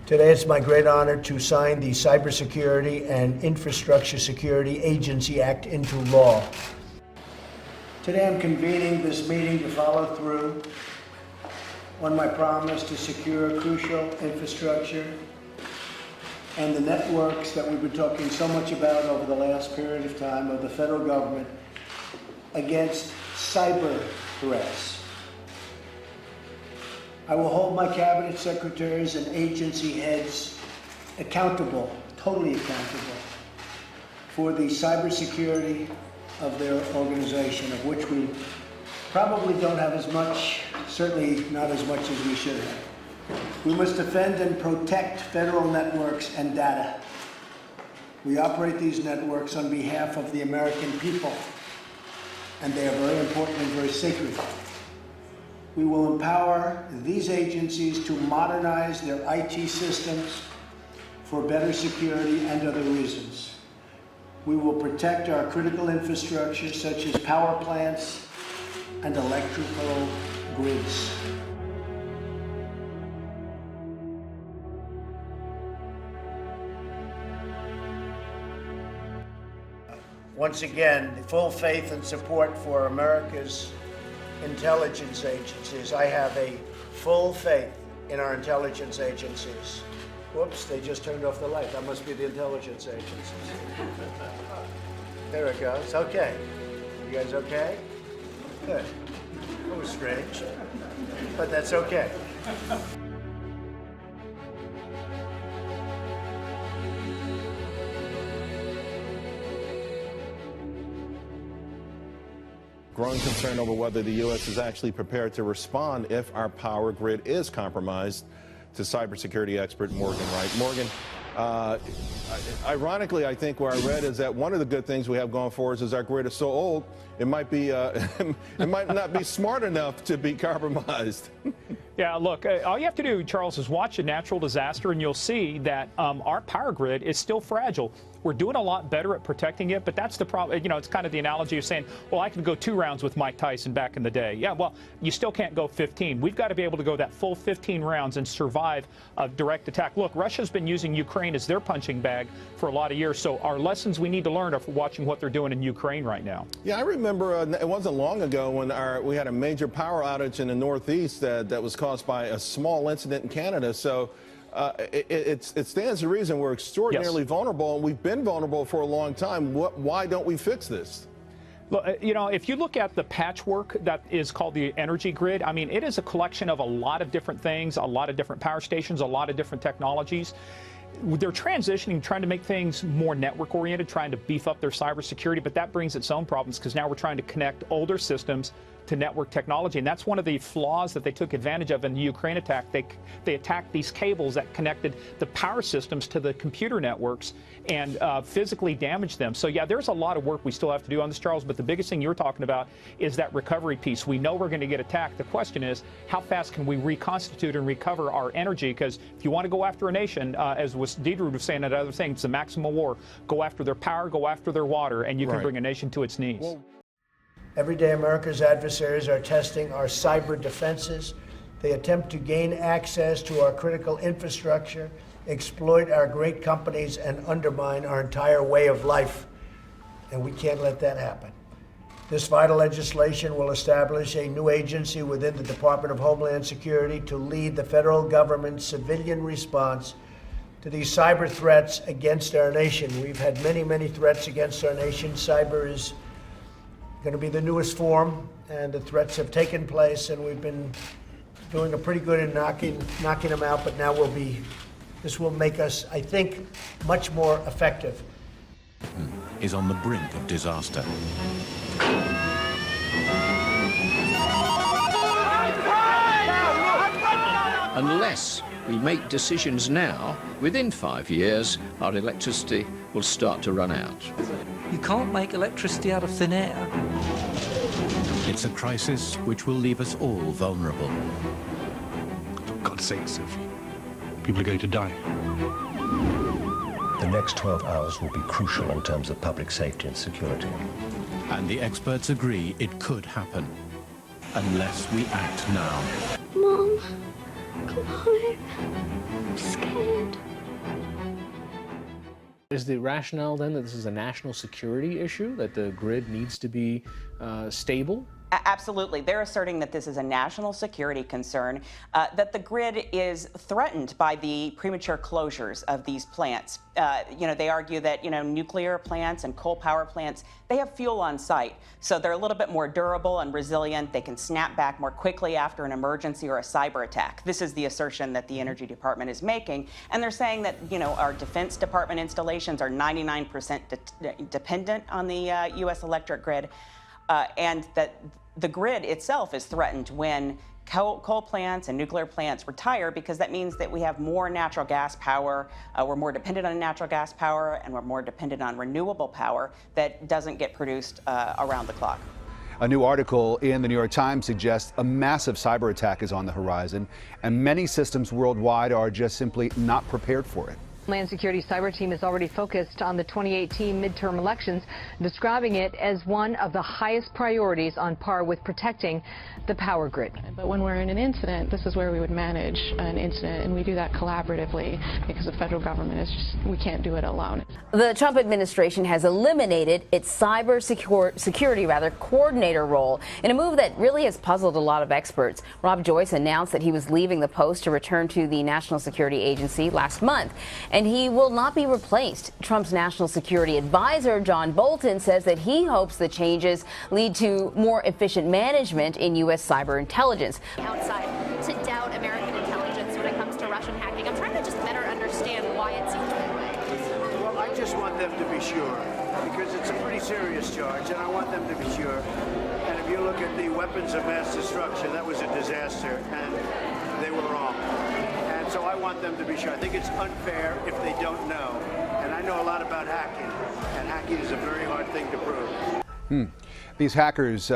Today it's my great honor to sign the Cybersecurity and Infrastructure Security Agency Act into law. Today I'm convening this meeting to follow through on my promise to secure crucial infrastructure and the networks that we've been talking so much about over the last period of time of the federal government against cyber threats. I will hold my cabinet secretaries and agency heads accountable, totally accountable, for the cybersecurity of their organization, of which we probably don't have as much, certainly not as much as we should have. We must defend and protect federal networks and data. We operate these networks on behalf of the American people, and they are very important and very sacred. We will empower these agencies to modernize their IT systems for better security and other reasons. We will protect our critical infrastructure, such as power plants and electrical grids. Once again, full faith and support for America's intelligence agencies. I have a full faith in our intelligence agencies. Whoops, they just turned off the light. That must be the intelligence agencies. There it goes. Okay. You guys okay? Good. That was strange, but that's okay. Growing concern over whether the U.S. is actually prepared to respond if our power grid is compromised, to cybersecurity expert Morgan Wright. Morgan, ironically, I think where I read is that one of the good things we have going for us is our grid is so old, it might be, it might not be smart enough to be compromised. Yeah, look, all you have to do, Charles, is watch a natural disaster, and you'll see that our power grid is still fragile. We're doing a lot better at protecting it, but that's the problem. You know, it's kind of the analogy of saying, well, I can go 2 rounds with Mike Tyson back in the day. Yeah, well, you still can't go 15. We've got to be able to go that full 15 rounds and survive a direct attack. Look, Russia's been using Ukraine as their punching bag for a lot of years, so our lessons we need to learn are from watching what they're doing in Ukraine right now. Yeah, I remember it wasn't long ago when we had a major power outage in the Northeast that was caused by a small incident in Canada. So it stands to reason we're extraordinarily vulnerable, and we've been vulnerable for a long time. Why don't we fix this? Look, you know, if you look at the patchwork that is called the energy grid, I mean, it is a collection of a lot of different things, a lot of different power stations, a lot of different technologies. They're transitioning, trying to make things more network-oriented, trying to beef up their cybersecurity, but that brings its own problems because now we're trying to connect older systems to network technology, and that's one of the flaws that they took advantage of in the Ukraine attack. They attacked these cables that connected the power systems to the computer networks and physically damaged them. So yeah, there's a lot of work we still have to do on this, Charles, but the biggest thing you're talking about is that recovery piece. We know we're going to get attacked. The question is, how fast can we reconstitute and recover our energy? Because if you want to go after a nation, as Deidre was saying, another thing, it's a maximum war. Go after their power, go after their water, and you can bring a nation to its knees. Well, every day, America's adversaries are testing our cyber defenses. They attempt to gain access to our critical infrastructure, exploit our great companies, and undermine our entire way of life. And we can't let that happen. This vital legislation will establish a new agency within the Department of Homeland Security to lead the federal government's civilian response to these cyber threats against our nation. We've had many, many threats against our nation. Cyber is going to be the newest form, and the threats have taken place, and we've been doing a pretty good in knocking them out, but now this will make us, I think, much more effective. Is on the brink of disaster. Unless we make decisions now, within 5 years, our electricity will start to run out. You can't make electricity out of thin air. It's a crisis which will leave us all vulnerable. For God's sake, Sophie. People are going to die. The next 12 hours will be crucial in terms of public safety and security. And the experts agree it could happen, unless we act now. Mom, come home. I'm scared. Is the rationale then that this is a national security issue, that the grid needs to be stable? Absolutely. They're asserting that this is a national security concern, that the grid is threatened by the premature closures of these plants. They argue that, nuclear plants and coal power plants, they have fuel on site, so they're a little bit more durable and resilient. They can snap back more quickly after an emergency or a cyber attack. This is the assertion that the Energy Department is making, and they're saying that, our Defense Department installations are 99% dependent on the U.S. electric grid. And that the grid itself is threatened when coal plants and nuclear plants retire, because that means that we have more natural gas power, we're more dependent on natural gas power, and we're more dependent on renewable power that doesn't get produced around the clock. A new article in the New York Times suggests a massive cyber attack is on the horizon, and many systems worldwide are just simply not prepared for it. Homeland Security cyber team is already focused on the 2018 midterm elections, describing it as one of the highest priorities on par with protecting the power grid. But when we're in an incident, this is where we would manage an incident, and we do that collaboratively because the federal government is just, we can't do it alone. The Trump administration has eliminated its cyber security coordinator role in a move that really has puzzled a lot of experts. Rob Joyce announced that he was leaving the post to return to the National Security Agency last month, and he will not be replaced. Trump's national security advisor, John Bolton, says that he hopes the changes lead to more efficient management in U.S. cyber intelligence. Outside to doubt American intelligence when it comes to Russian hacking. I'm trying to just better understand why it seems that way. Well, I just want them to be sure, because it's a pretty serious charge, and I want them to be sure. And if you look at the weapons of mass destruction, that was a disaster, and they were wrong. And so I want them to be sure. I think it's unfair if they don't know. And I know a lot about hacking, and hacking is a very hard thing to prove. These hackers,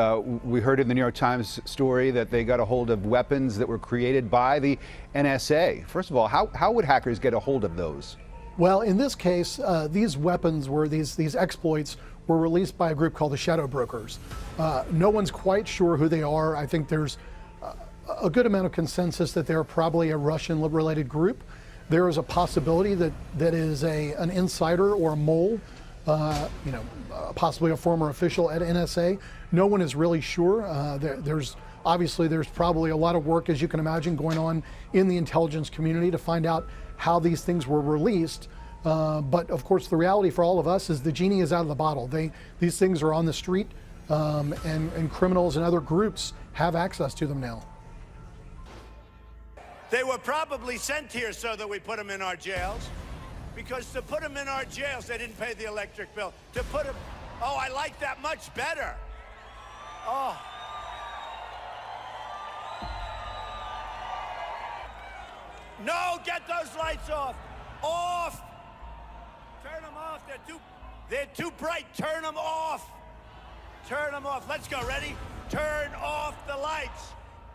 we heard in the New York Times story that they got a hold of weapons that were created by the NSA. First of all, how would hackers get a hold of those? Well, in this case, these weapons these exploits were released by a group called the Shadow Brokers. No one's quite sure who they are. I think there's a good amount of consensus that they're probably a Russian-related group. There is a possibility that is an insider or a mole, possibly a former official at NSA. No one is really sure. There's probably a lot of work, as you can imagine, going on in the intelligence community to find out how these things were released. But of course, the reality for all of us is the genie is out of the bottle. These things are on the street, and criminals and other groups have access to them now. They were probably sent here so that we put them in our jails. Because to put them in our jails, they didn't pay the electric bill. To put them, oh, I like that much better. Oh. No, get those lights off. Off. Turn them off. They're too bright. Turn them off. Turn them off. Let's go. Ready? Turn off the lights.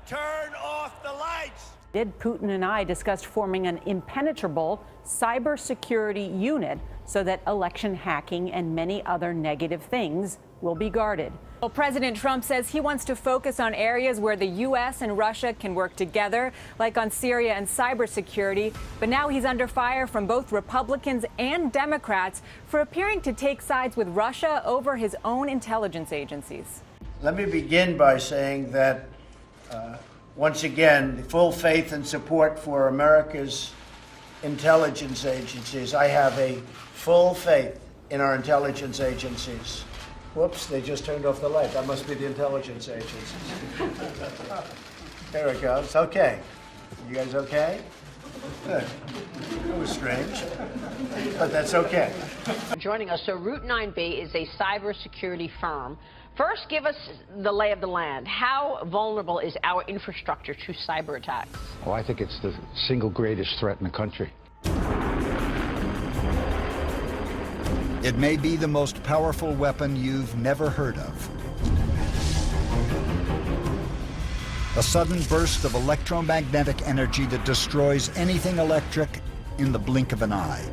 Turn off the lights. Putin and I discussed forming an impenetrable cybersecurity unit so that election hacking and many other negative things will be guarded. Well, President Trump says he wants to focus on areas where the U.S. and Russia can work together, like on Syria and cybersecurity. But now he's under fire from both Republicans and Democrats for appearing to take sides with Russia over his own intelligence agencies. Let me begin by saying that once again, the full faith and support for America's intelligence agencies. I have a full faith in our intelligence agencies. Whoops, they just turned off the light. That must be the intelligence agencies. There it goes. Okay. You guys okay? Good. That was strange, but that's okay. Joining us, so Route 9B is a cybersecurity firm. First, give us the lay of the land. How vulnerable is our infrastructure to cyber attacks? Oh, I think it's the single greatest threat in the country. It may be the most powerful weapon you've never heard of. A sudden burst of electromagnetic energy that destroys anything electric in the blink of an eye.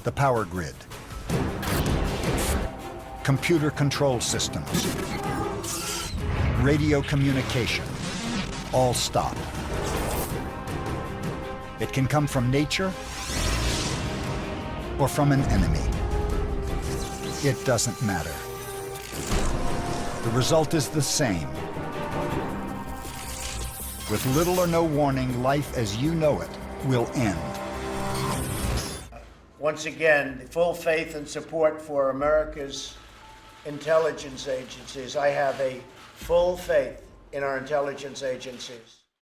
The power grid. Computer control systems. Radio communication. all stop. It can come from nature or from an enemy. It doesn't matter. The result is the same. With little or no warning, life as you know it will end. Once again, full faith and support for America's intelligence agencies. I have a full faith in our intelligence agencies.